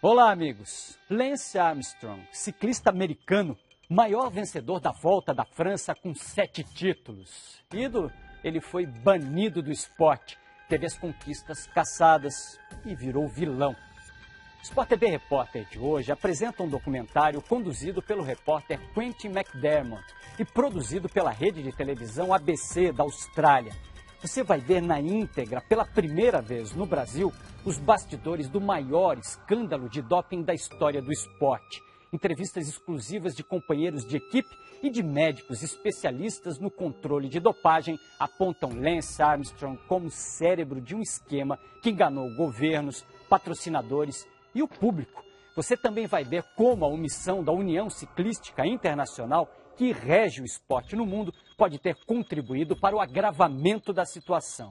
Olá, amigos. Lance Armstrong, ciclista americano, maior vencedor da Volta da França com 7 títulos. Ídolo, ele foi banido do esporte, teve as conquistas caçadas e virou vilão. O Sport TV Repórter de hoje apresenta um documentário conduzido pelo repórter Quentin McDermott e produzido pela rede de televisão ABC da Austrália. Você vai ver na íntegra, pela primeira vez no Brasil, os bastidores do maior escândalo de doping da história do esporte. Entrevistas exclusivas de companheiros de equipe e de médicos especialistas no controle de dopagem apontam Lance Armstrong como cérebro de um esquema que enganou governos, patrocinadores e o público. Você também vai ver como a omissão da União Ciclística Internacional, que rege o esporte no mundo, pode ter contribuído para o agravamento da situação.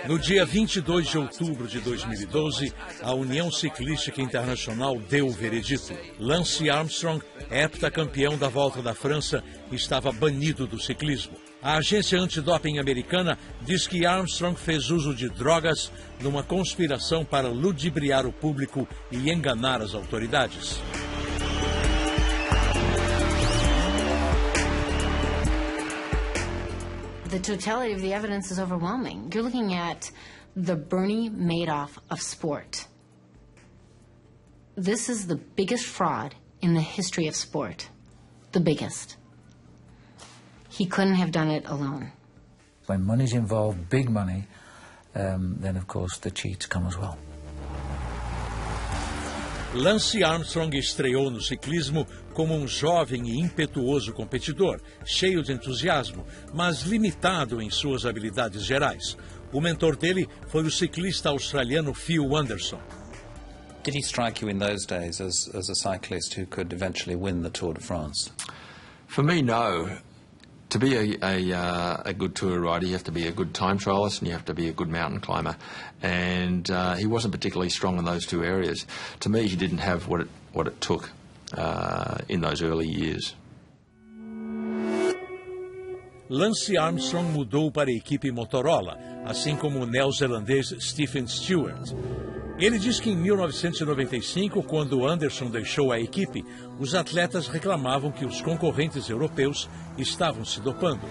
No dia 22 de outubro de 2012, a União Ciclística Internacional deu o veredito. Lance Armstrong, heptacampeão da Volta da França, estava banido do ciclismo. A agência antidoping americana diz que Armstrong fez uso de drogas numa conspiração para ludibriar o público e enganar as autoridades. The totality of the evidence is overwhelming. You're looking at the Bernie Madoff of sport. This is the biggest fraud in the history of sport. The biggest. He couldn't have done it alone. When money's involved, big money, then of course the cheats come as well. Lance Armstrong estreou no ciclismo como um jovem e impetuoso competidor, cheio de entusiasmo, mas limitado em suas habilidades gerais. O mentor dele foi o ciclista australiano Phil Anderson. Did he strike you in those days as a cyclist who could eventually win the Tour de France? For me, no. To be a good tour rider, you have to be a good time trialist and you have to be a good mountain climber. And he wasn't particularly strong in those two areas. To me, he didn't have what it took in those early years. Lance Armstrong mudou para a equipe Motorola, assim como o neozelandês Stephen Stewart. Ele diz que em 1995, quando Anderson deixou a equipe, os atletas reclamavam que os concorrentes europeus estavam se dopando.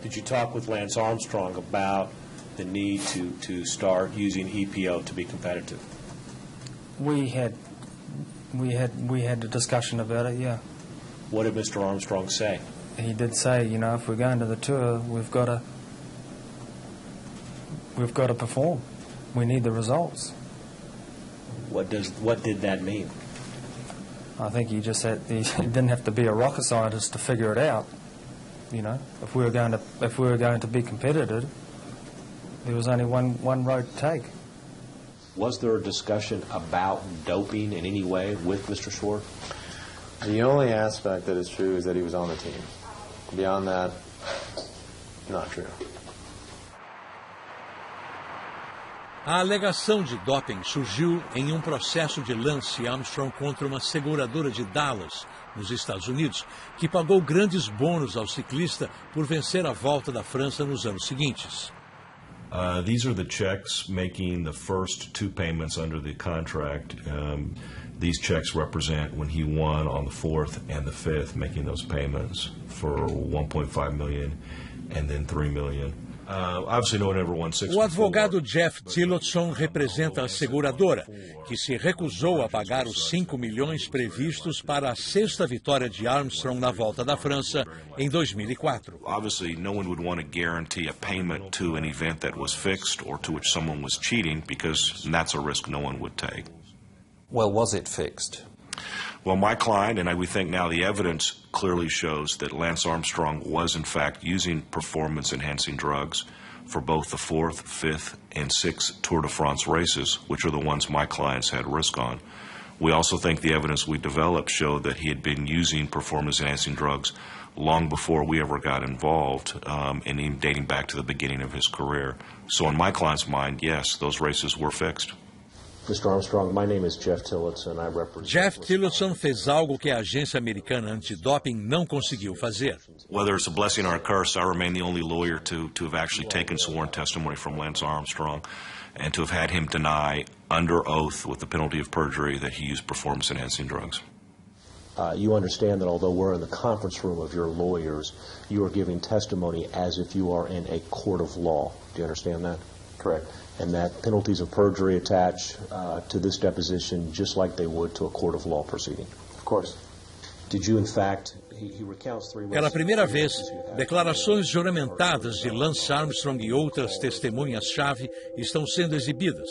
Did you talk with Lance Armstrong about the need to start using EPO to be competitive? We had a discussion about it, yeah. What did Mr. Armstrong say? He did say, you know, if we're going to the tour, we've got to perform. We need the results. What did that mean? I think he just said he didn't have to be a rocket scientist to figure it out. You know, if we were going to be competitive, there was only one road to take. Was there a discussion about doping in any way with Mr. Schwartz? The only aspect that is true is that he was on the team. Beyond that, not true. A alegação de doping surgiu em um processo de Lance Armstrong contra uma seguradora de Dallas, nos Estados Unidos, que pagou grandes bônus ao ciclista por vencer a Volta da França nos anos seguintes. These are the checks making the first 2 payments under the contract. These checks represent when he won on the 4th and the 5th, making those payments for $1.5 million and then $3 million. Obviously, no one ever won 6 O advogado Jeff Tillotson representa a seguradora, que se recusou a pagar os 5 milhões previstos para a 6ª vitória de Armstrong na Volta da França em 2004. Obviously, no one would want to guarantee a payment to an event that was fixed or to which someone was cheating, because that's a risk no one would take. Well, was it fixed? Well, my client, and we think now the evidence clearly shows that Lance Armstrong was in fact using performance-enhancing drugs for both the 4th, 5th, and 6th Tour de France races, which are the ones my clients had risk on. We also think the evidence we developed showed that he had been using performance-enhancing drugs long before we ever got involved, and even dating back to the beginning of his career. So in my client's mind, yes, those races were fixed. Mr. Armstrong, my name is Jeff Tillotson. I represent... Jeff Tillotson fez algo que a agência americana antidoping não conseguiu fazer. Whether it's a blessing or a curse, I remain the only lawyer to have actually taken sworn testimony from Lance Armstrong and to have had him deny under oath with the penalty of perjury that he used performance-enhancing drugs. You understand that although we're in the conference room of your lawyers, you are giving testimony as if you are in a court of law. Do you understand that? Correct. And that penalties of perjury attach to this deposition just like they would to a court of law proceeding. Of course. Did you, in fact, he recounts 3 ways... Pela primeira vez, declarações juramentadas de Lance Armstrong e outras testemunhas-chave estão sendo exibidas.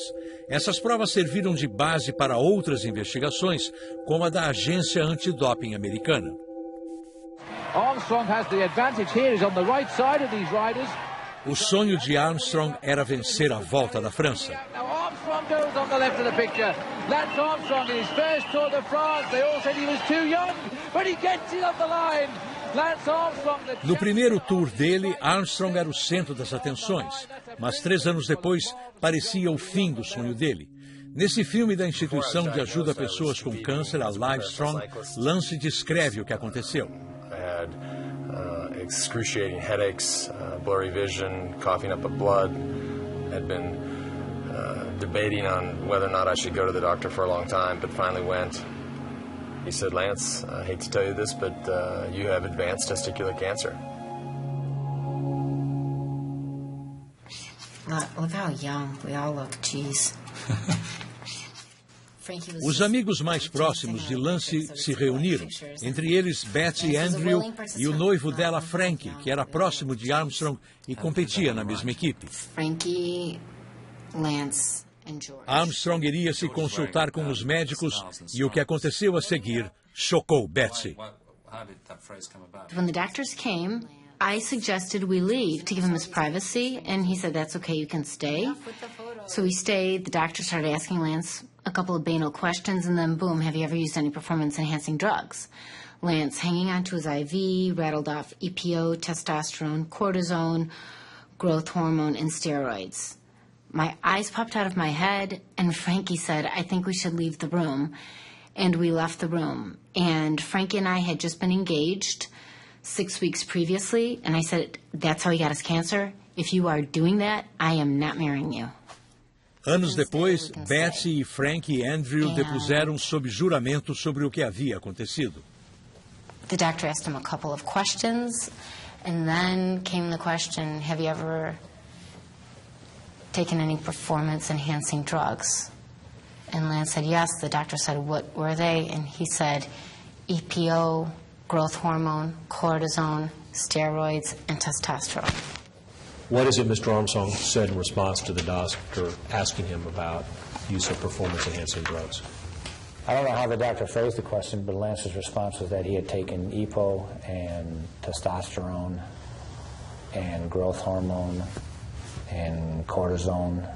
Essas provas serviram de base para outras investigações, como a da agência antidoping americana. Armstrong has the advantage here. He's on the right side of these riders. O sonho de Armstrong era vencer a Volta da França. Now Armstrong goes on the left of the picture. Lance Armstrong in his first Tour de France. They all said he was too young, but he gets it off the line. Lance Armstrong, No primeiro tour dele, Armstrong era o centro das atenções, mas 3 anos depois parecia o fim do sonho dele. Nesse filme da instituição de ajuda a pessoas com câncer, a Livestrong, Lance descreve o que aconteceu. Excruciating headaches, blurry vision, coughing up a blood. Had been debating on whether or not I should go to the doctor for a long time, but finally went. He said, Lance, I hate to tell you this, but you have advanced testicular cancer. Look how young we all look, jeez. Os amigos mais próximos de Lance se reuniram, entre eles Betsy Andrew e o noivo dela, Frankie, que era próximo de Armstrong e competia na mesma equipe. Frankie, Lance and George. Armstrong iria se consultar com os médicos e o que aconteceu a seguir chocou Betsy. When the doctors came, I suggested we leave to give him his privacy, and he said, that's okay, you can stay. So we stayed. The doctor started asking Lance a couple of banal questions, and then boom, have you ever used any performance-enhancing drugs? Lance hanging onto his IV, rattled off EPO, testosterone, cortisone, growth hormone, and steroids. My eyes popped out of my head, and Frankie said, I think we should leave the room. And we left the room. And Frankie and I had just been engaged 6 weeks previously, and I said, that's how he got his cancer. If you are doing that, I am not marrying you. Anos depois, Betsy e Frank e Andrew depuseram sob juramento sobre o que havia acontecido. The doctor asked him a couple of questions, and then came the question, have you ever taken any performance-enhancing drugs? And Lance said, yes. The doctor said, what were they? And he said, EPO, growth hormone, cortisone, steroids, and testosterone. What is it Mr. Armstrong said in response to the doctor asking him about use of performance-enhancing drugs? I don't know how the doctor phrased the question, but Lance's response was that he had taken EPO and testosterone and growth hormone and cortisone.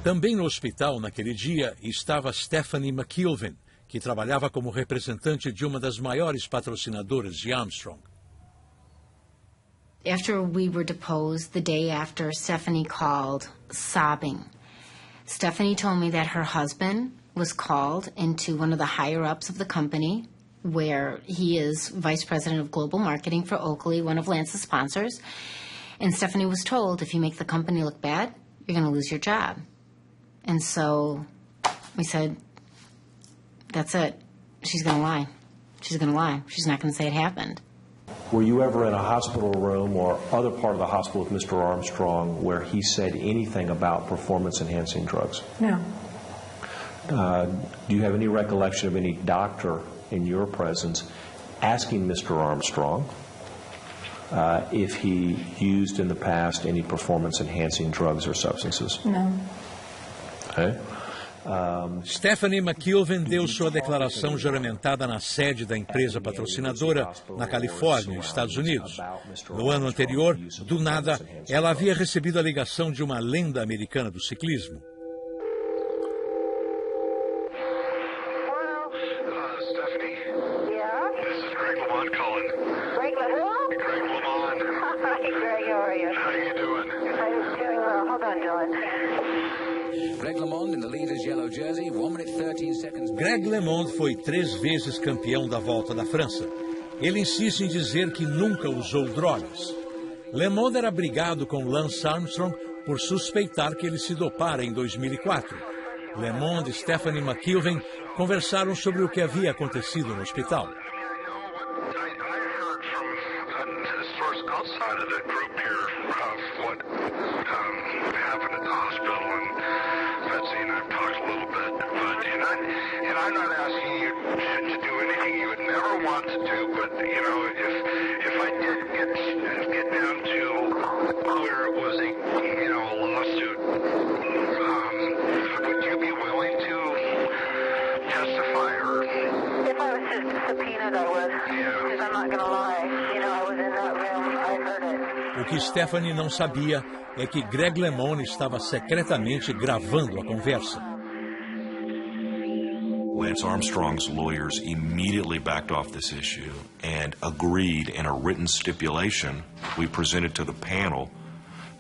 Também no hospital naquele dia estava Stephanie McIlveen, que trabalhava como representante de uma das maiores patrocinadoras de Armstrong. After we were deposed, the day after, Stephanie called, sobbing. Stephanie told me that her husband was called into one of the higher-ups of the company, where he is vice president of global marketing for Oakley, one of Lance's sponsors. And Stephanie was told, if you make the company look bad, you're going to lose your job. And so we said, that's it. She's going to lie. She's going to lie. She's not going to say it happened. Were you ever in a hospital room or other part of the hospital with Mr. Armstrong where he said anything about performance-enhancing drugs? No. Do you have any recollection of any doctor in your presence asking Mr. Armstrong if he used in the past any performance-enhancing drugs or substances? No. Okay. Stephanie McIlveen deu sua declaração juramentada na sede da empresa patrocinadora, na Califórnia, Estados Unidos. No ano anterior, do nada, ela havia recebido a ligação de uma lenda americana do ciclismo. Stephanie? Yeah? This is Greg LeMond calling. Greg who? Greg LeMond. Hi, Greg, how are you? How you doing? I'm doing well. Hold on, Dylan. Greg LeMond in the leader's yellow jersey, 1 minute 13 seconds. Greg LeMond foi 3 vezes campeão da Volta da França. Ele insiste em dizer que nunca usou drogas. LeMond era brigado com Lance Armstrong por suspeitar que ele se dopara em 2004. LeMond e Stephanie McIlvaine conversaram sobre o que havia acontecido no hospital. Outside of the group here of what happened at the hospital, and Betsy and I've talked a little bit, and I'm not asking you to do anything you would never want to do, but you know, if I did get down to where it was a lawsuit, would you be willing to testify, or if I was subpoenaed, I would, because I'm not going to lie, I was in that room. O que Stephanie não sabia é que Greg LeMond estava secretamente gravando a conversa. Lance Armstrong's lawyers immediately backed off this issue and agreed in a written stipulation we presented to the panel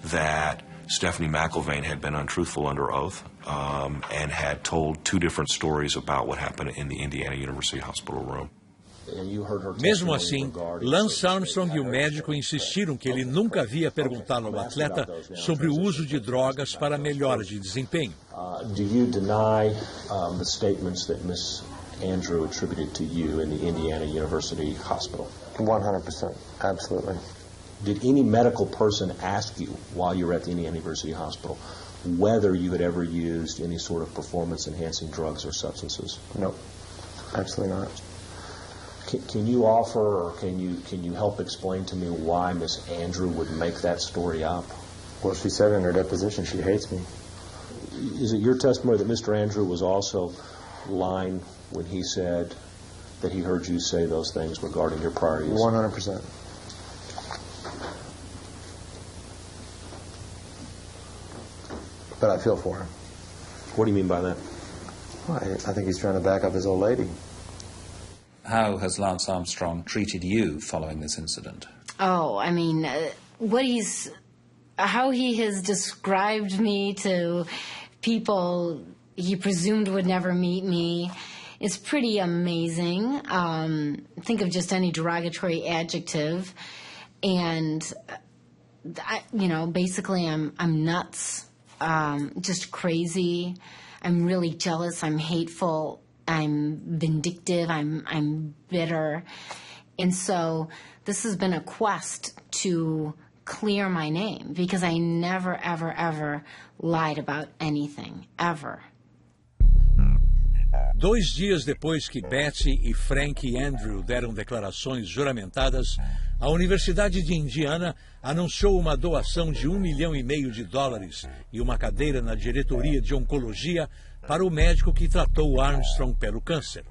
that Stephanie McIlvaine had been untruthful under oath and had told 2 different stories about what happened in the Indiana University Hospital room. Mesmo assim, Lance Armstrong e o médico insistiram que ele nunca havia perguntado ao atleta sobre o uso de drogas para melhora de desempenho. Do you deny the statements that Miss Andrew attributed to you in the Indiana University Hospital? 100%, absolutely. Did any medical person ask you while you were at the Indiana University Hospital whether you had ever used any sort of performance-enhancing drugs or substances? No, absolutely not. Can you offer, or can you help explain to me why Miss Andrew would make that story up? Well, she said in her deposition she hates me. Is it your testimony that Mr. Andrew was also lying when he said that he heard you say those things regarding your prior use? 100%. But I feel for him. What do you mean by that? Well, I think he's trying to back up his old lady. How has Lance Armstrong treated you following this incident? Oh, I mean, how he has described me to people he presumed would never meet me is pretty amazing. Think of just any derogatory adjective, and basically, I'm nuts, just crazy. I'm really jealous. I'm hateful. I'm vindictive, I'm bitter. And so this has been a quest to clear my name because I never, ever, ever lied about anything, ever. 2 dias depois que Betsy e Frank Andrew deram declarações juramentadas, a Universidade de Indiana anunciou uma doação de $1,5 milhão e uma cadeira na diretoria de oncologia para o médico que tratou Armstrong pelo câncer.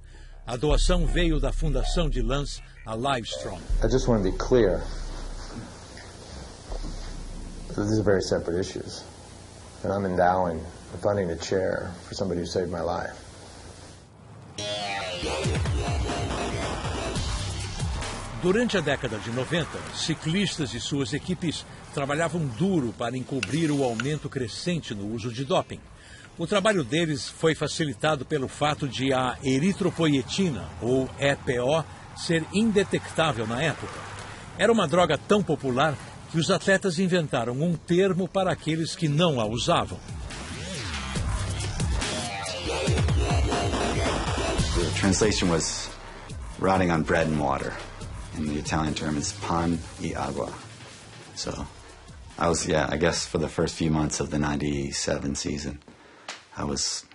A doação veio da fundação de Lance, a Livestrong. I just want to be clear. These are very separate issues. And I'm endowing and funding a chair for somebody who saved my life. Durante a década de 90, ciclistas e suas equipes trabalhavam duro para encobrir o aumento crescente no uso de doping. O trabalho deles foi facilitado pelo fato de a eritropoietina, ou EPO, ser indetectável na época. Era uma droga tão popular que os atletas inventaram um termo para aqueles que não a usavam. The translation was rotting on bread and water. And the Italian term is pan e agua. So I guess for the first few months of the 97 season, I was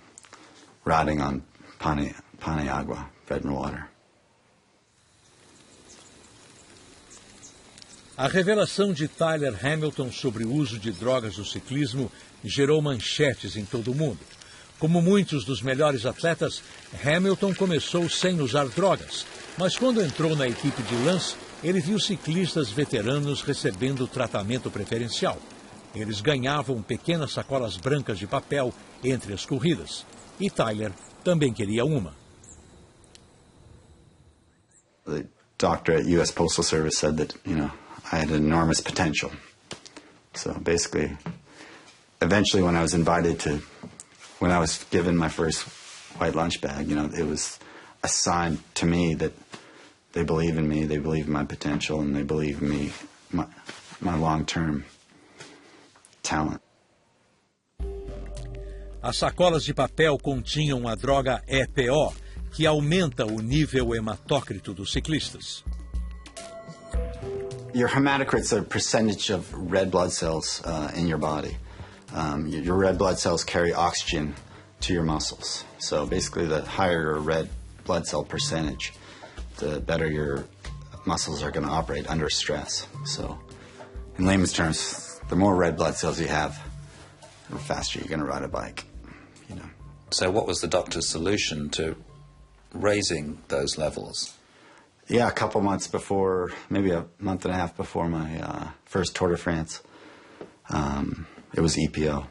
rotting on pan e agua, bread and water. A revelação de Tyler Hamilton sobre o uso de drogas no ciclismo gerou manchetes em todo o mundo. Como muitos dos melhores atletas, Hamilton começou sem usar drogas, mas quando entrou na equipe de Lance, ele viu ciclistas veteranos recebendo tratamento preferencial. Eles ganhavam pequenas sacolas brancas de papel entre as corridas. E Tyler também queria uma. The doctor at U.S. Postal Service said that, I had enormous potential. So basically, eventually when I was invited to when I was given my first white lunch bag, you know, it was a sign to me that they believe in me, they believe in my potential, and they believe in me, my long-term talent. As sacolas de papel continham a droga EPO, que aumenta o nível hematócrito dos ciclistas. Your hematocrit's a percentage of red blood cells in your body. Your red blood cells carry oxygen to your muscles. So basically, the higher your red blood cell percentage, the better your muscles are going to operate under stress. So in layman's terms, the more red blood cells you have, the faster you're going to ride a bike. You know. So what was the doctor's solution to raising those levels? Yeah, a couple months before, maybe a month and a half before my first Tour de France, it was EPO.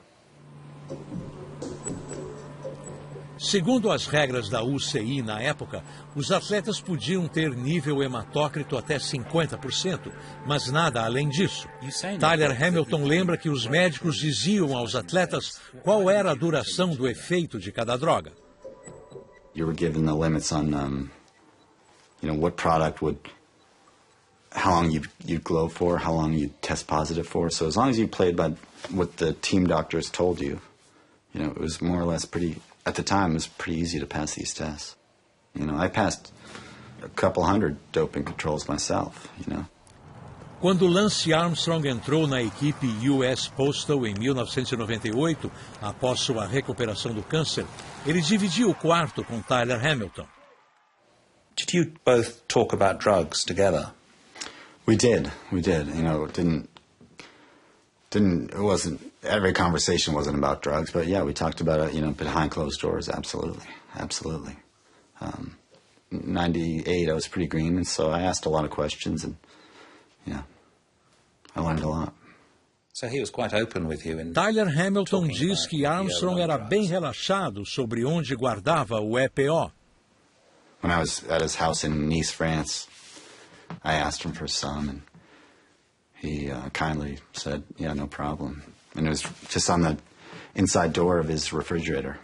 Segundo as regras da UCI na época, os atletas podiam ter nível hematócrito até 50%, mas nada além disso. Tyler Hamilton lembra que os médicos diziam aos atletas qual era a duração do efeito de cada droga. You were given the limits on, what product would, how long you'd glow for, how long you'd test positive for. So as long as you played by what the team doctors told you, it was more or less pretty. At the time, it was pretty easy to pass these tests. I passed a couple hundred doping controls myself, Quando Lance Armstrong entrou na equipe US Postal em 1998, após sua recuperação do câncer, ele dividiu o quarto com Tyler Hamilton. Did you both talk about drugs together? We did. It wasn't, every conversation wasn't about drugs, but yeah, we talked about it, behind closed doors, absolutely. 98, I was pretty green, and so I asked a lot of questions, and, I learned a lot. So he was quite open with you in Tyler Hamilton diz que Armstrong era bem relaxado sobre onde guardava o EPO. When I was at his house in Nice, France, I asked him for some, and he kindly said, yeah, no problem. And it was just on the inside door of his refrigerator,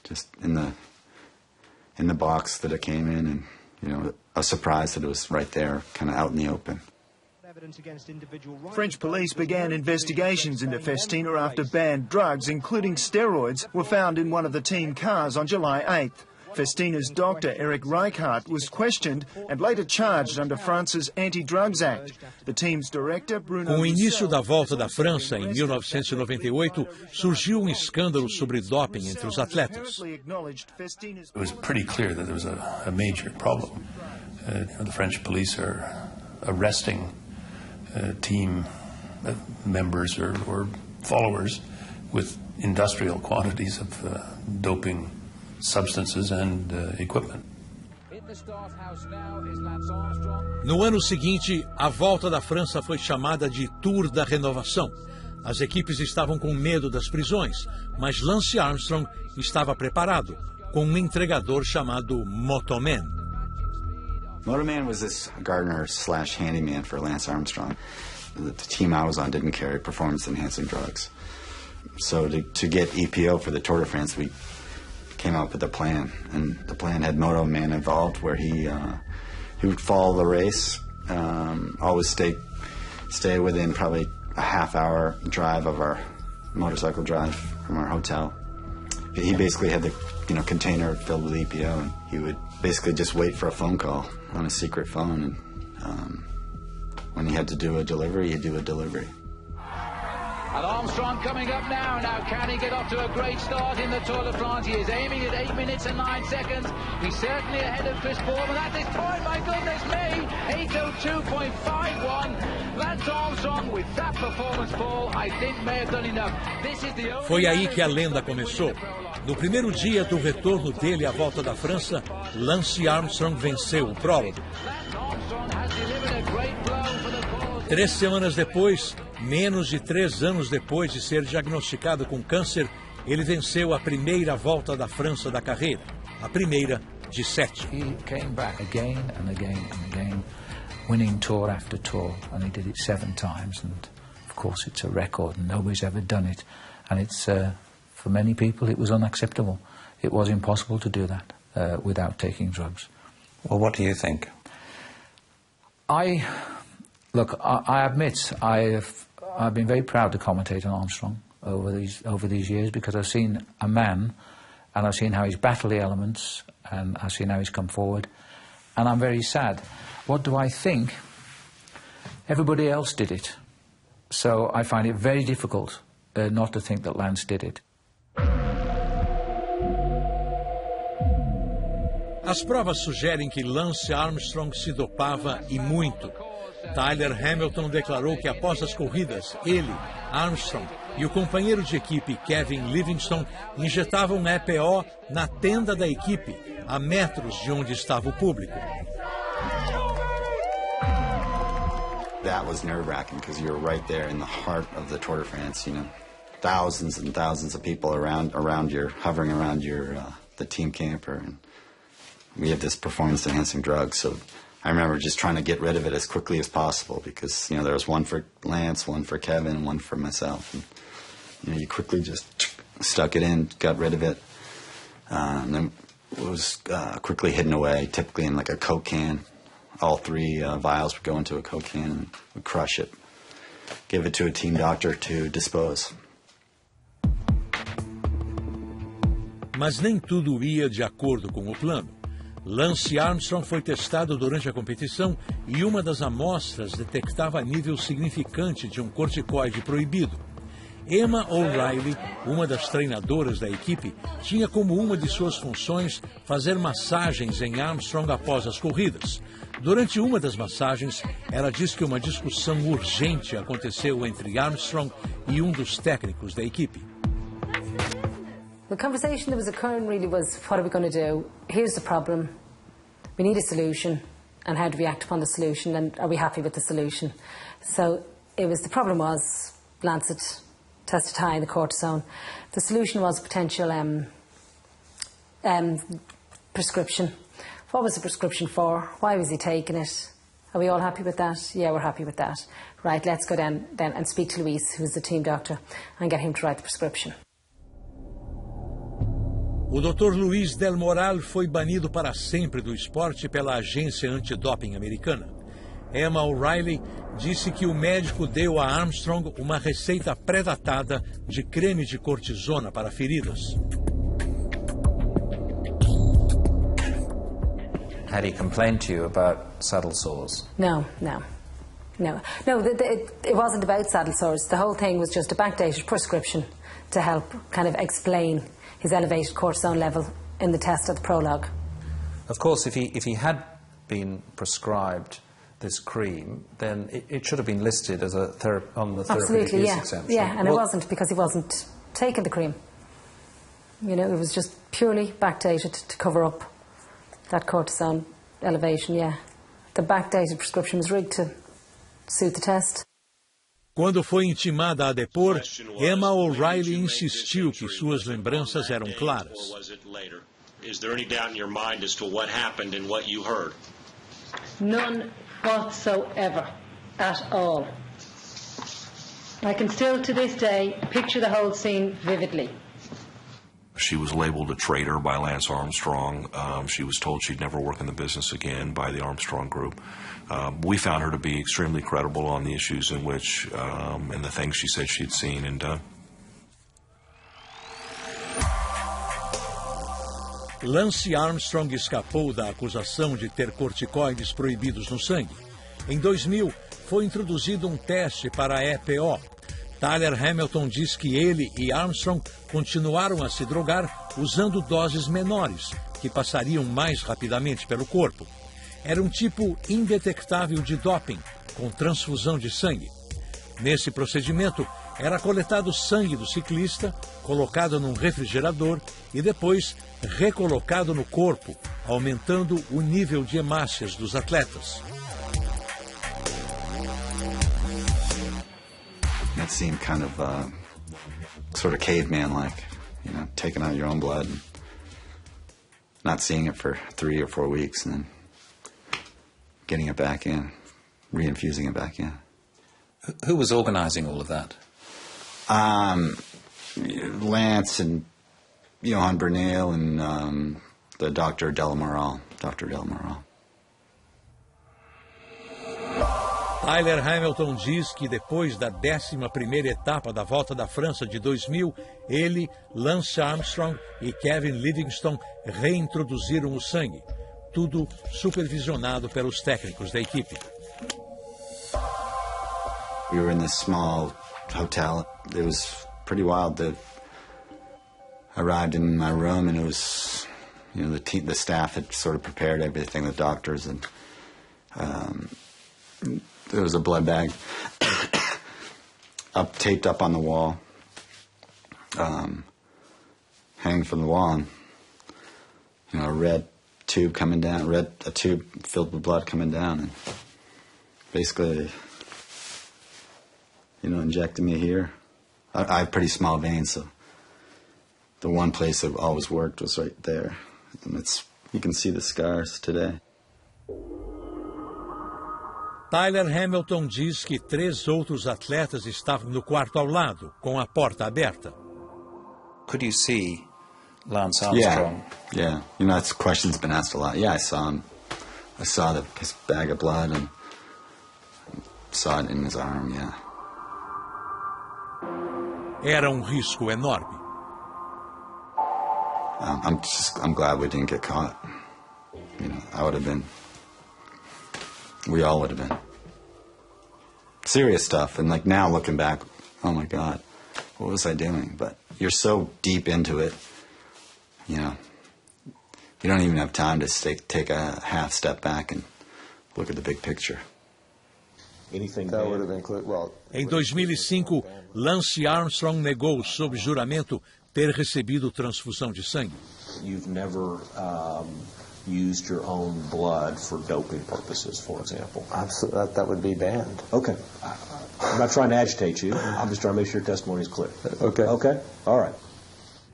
just in the box that it came in, and, a surprise that it was right there, kind of out in the open. French police began investigations into Festina after banned drugs, including steroids, were found in one of the team cars on July 8th. Festina's doctor, Eric Reichhardt, was questioned and later charged under France's Anti-Drugs Act. The team's director, Bruno... Com o início da Volta da França, em 1998, surgiu escândalo sobre doping entre os atletas. It was pretty clear that there was a major problem. The French police are arresting team members or followers with industrial quantities of doping substances and equipment. No ano seguinte, a Volta da França foi chamada de Tour da Renovação. As equipes estavam com medo das prisões, mas Lance Armstrong estava preparado, com um entregador chamado Motoman. Motoman was this gardener/handyman for Lance Armstrong. The team I was on didn't carry performance-enhancing drugs. So to get EPO for the Tour de France, we came up with a plan, and the plan had Motoman involved, where he would follow the race, always stay within probably a half-hour drive of our motorcycle drive from our hotel. He basically had the container filled with EPO, and he would basically just wait for a phone call on a secret phone, and when he had to do a delivery, he'd do a delivery. And Armstrong coming up now. Now, can he get off to a great start in the Tour de France? He is aiming at 8 minutes and 9 seconds. He's certainly ahead of Chris Bourne. And at this point, my goodness me, 8:02.51. Lance Armstrong, with that performance, Paul, I think may have done enough. This is the only... Foi aí que a lenda começou. No primeiro dia do retorno dele à Volta da França, Lance Armstrong venceu o prólogo. 3 semanas depois, menos de 3 anos depois de ser diagnosticado com câncer, ele venceu a primeira Volta da França da carreira, a primeira de 7. He came back again and again and again, winning tour after tour, and he did it 7 times, and of course it's a record, and nobody's ever done it, and it's for For many people, it was unacceptable. It was impossible to do that without taking drugs. Well, what do you think? I admit I've been very proud to commentate on Armstrong over these years, because I've seen a man, and I've seen how he's battled the elements, and I've seen how he's come forward, and I'm very sad. What do I think? Everybody else did it, so I find it very difficult not to think that Lance did it. As provas sugerem que Lance Armstrong se dopava e muito. Tyler Hamilton declarou que após as corridas, ele, Armstrong e o companheiro de equipe Kevin Livingstone injetavam EPO na tenda da equipe, a metros de onde estava o público. That was nerve-wracking because you were right there in the heart of the Tour de France, you know. Thousands and thousands of people hovering around the team camper, and we had this performance-enhancing drug, so I remember just trying to get rid of it as quickly as possible because, there was one for Lance, one for Kevin, one for myself, and, you quickly just stuck it in, got rid of it, and then it was quickly hidden away, typically in like a Coke can. All 3 vials would go into a Coke can and would crush it, give it to a team doctor to dispose. Mas nem tudo ia de acordo com o plano. Lance Armstrong foi testado durante a competição e uma das amostras detectava nível significante de um corticoide proibido. Emma O'Reilly, uma das treinadoras da equipe, tinha como uma de suas funções fazer massagens em Armstrong após as corridas. Durante uma das massagens, ela diz que uma discussão urgente aconteceu entre Armstrong e um dos técnicos da equipe. The conversation that was occurring really was, what are we going to do? Here's the problem. We need a solution, and how do we act upon the solution, and are we happy with the solution? So the problem was Lance had tested high in the cortisone. The solution was potential prescription. What was the prescription for? Why was he taking it? Are we all happy with that? Yeah, we're happy with that. Right, let's go down then and speak to Luis, who's the team doctor, and get him to write the prescription. O Dr. Luis Del Moral foi banido para sempre do esporte pela agência antidoping americana. Emma O'Reilly disse que o médico deu a Armstrong uma receita pré-datada de creme de cortisona para feridas. Had he complained to you about saddle sores? No. It wasn't about saddle sores. The whole thing was just a backdated prescription to help kind of explain his elevated cortisone level in the test of the prologue. Of course, if he had been prescribed this cream, then it should have been listed as on the therapeutic use exemption. Yeah, and it wasn't, because he wasn't taking the cream. It was just purely backdated to cover up that cortisone elevation, yeah. The backdated prescription was rigged to suit the test. Quando foi intimada a depor, Emma O'Reilly insistiu que suas lembranças eram claras. Is there any doubt in your mind as to what happened and what you heard? None whatsoever, at all. I can still, to this day, picture the whole scene vividly. She was labeled a traitor by Lance Armstrong. She was told she'd never work in the business again by the Armstrong Group. We found her to be extremely credible on the issues in which, and the things she said she'd seen and done. Lance Armstrong escapou da acusação de ter corticoides proibidos no sangue. Em 2000, foi introduzido um teste para a EPO. Tyler Hamilton diz que ele e Armstrong continuaram a se drogar usando doses menores, que passariam mais rapidamente pelo corpo. Era um tipo indetectável de doping, com transfusão de sangue. Nesse procedimento, era coletado sangue do ciclista, colocado num refrigerador e depois recolocado no corpo, aumentando o nível de hemácias dos atletas. That seemed kind of sort of caveman-like, taking out your own blood and not seeing it for 3 or 4 weeks and then getting it back in, reinfusing it back in. Who was organizing all of that? Lance and Johan Bernal and the Dr. Delamoral. Tyler Hamilton diz que depois da 11ª etapa da Volta da França de 2000, ele, Lance Armstrong e Kevin Livingstone reintroduziram o sangue. Tudo supervisionado pelos técnicos da equipe. We were in this small hotel. It was pretty wild. I arrived in my room and it was, the staff had sort of prepared everything, the doctors, and there was a blood bag taped up on the wall, hanging from the wall, and a red tube coming down, a tube filled with blood coming down, and basically, injecting me here. I have pretty small veins, so the one place that always worked was right there, and you can see the scars today. Tyler Hamilton diz que 3 outros atletas estavam no quarto ao lado, com a porta aberta. Could you see Lance Armstrong? Yeah. That question's been asked a lot. Yeah, I saw him. I saw his bag of blood and saw it in his arm, yeah. Era risco enorme. I'm glad we didn't get caught. I would have been. We all would have been. Serious stuff, and now looking back, oh my God, what was I doing? But you're so deep into it, you don't even have time to take a half step back and look at the big picture. Em 2005, Lance Armstrong negou sob juramento ter recebido transfusão de sangue. You've never used your own blood for doping purposes, for example. Absolutely, that would be banned. Okay. I'm not trying to agitate you. I'm just trying to make sure your testimony is clear. Okay. Okay? All right.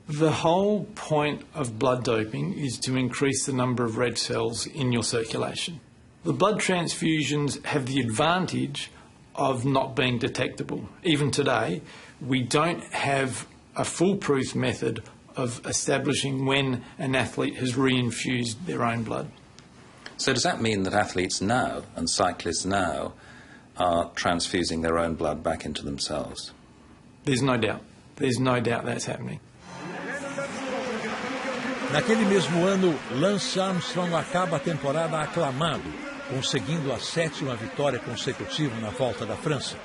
The whole point of blood doping is to increase the number of red cells in your circulation. The blood transfusions have the advantage of not being detectable. Even today, we don't have a foolproof method of establishing when an athlete has reinfused their own blood. So does that mean that athletes now and cyclists now are transfusing their own blood back into themselves? There's no doubt. There's no doubt that's happening. Naquele mesmo ano, Lance Armstrong acaba a temporada aclamado, conseguindo a 7ª vitória consecutiva na Volta da França.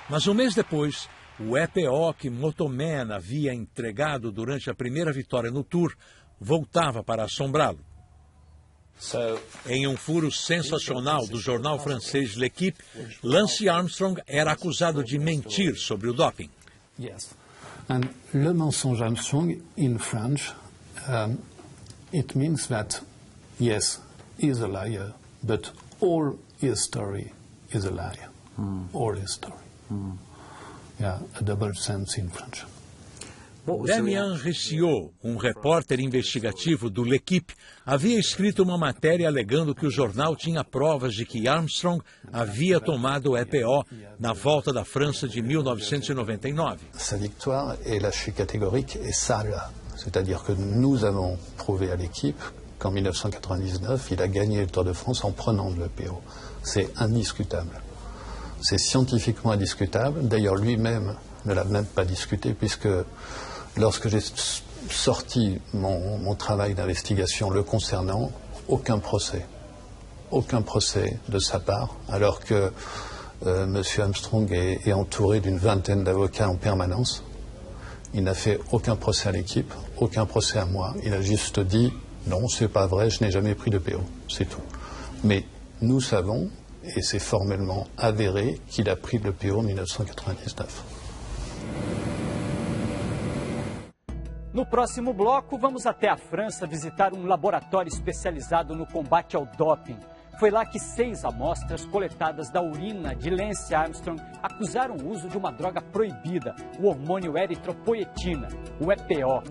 Mas um mês depois, o EPO que Motoman havia entregado durante a primeira vitória no Tour voltava para assombrá-lo. Em um furo sensacional do jornal francês L'Équipe, Lance Armstrong era acusado de mentir sobre o doping. Yes, and le mensonge Armstrong in French, it means that yes, he is a liar, but all his story is a lie. All his story. Yeah, a double sense in French. Damien Ricciot, repórter investigativo do L'Équipe, havia escrito uma matéria alegando que o jornal tinha provas de que Armstrong havia tomado o EPO na Volta da França de 1999. Sa victoire est lâchée catégorique et sale. C'est-à-dire que nous avons prouvé à l'équipe qu'en 1999, il a gagné le Tour de France en prenant de l'EPO. C'est indiscutable. C'est scientifiquement indiscutable. D'ailleurs, lui-même ne l'a même pas discuté, puisque lorsque j'ai sorti mon travail d'investigation le concernant, aucun procès de sa part, alors que M. Armstrong est entouré d'une vingtaine d'avocats en permanence. Il n'a fait aucun procès à l'équipe, aucun procès à moi. Il a juste dit « Non, c'est pas vrai, je n'ai jamais pris de PO », c'est tout. Mais nous savons, et c'est formellement avéré, qu'il a pris le PO en 1999. No próximo bloco, vamos até a França visitar um laboratório especializado no combate ao doping. Foi lá que 6 amostras coletadas da urina de Lance Armstrong acusaram o uso de uma droga proibida, o hormônio eritropoetina, o EPO.